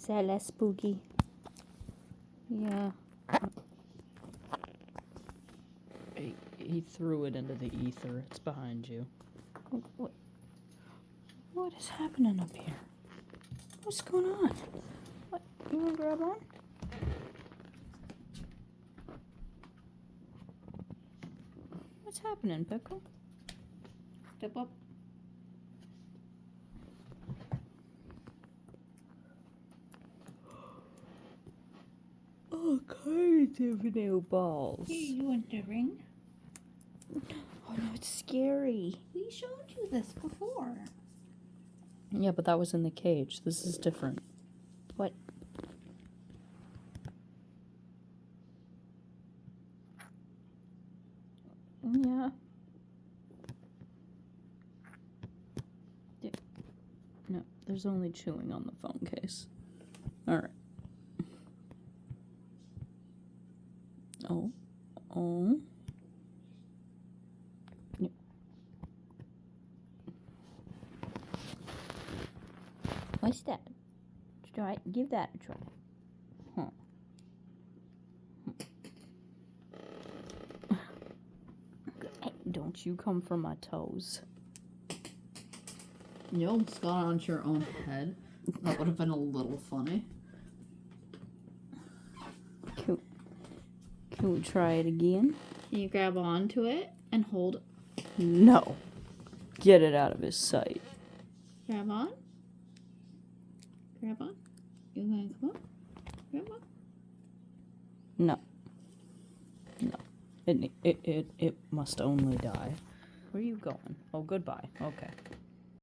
Is that less spooky? Yeah. He threw it into the ether. It's behind you. What is happening up here? What's going on? What? You want to grab on? What's happening, Pickle? Step up. All kinds of new balls. Here, you want the ring? Oh no, it's scary. We showed you this before. Yeah, but that was in the cage. This is different. What? Yeah. No, there's only chewing on the phone case. Alright. Oh. Oh. Yeah. What's that? Try. Give that a try. Huh. Hey, don't you come for my toes. You almost got onto your own head. That would have been a little funny. Can we try it again? Can you grab onto it and hold? No. Get it out of his sight. Grab on. Grab on. You gonna come up? Grab on. No. No. It must only die. Where are you going? Oh, goodbye. Okay.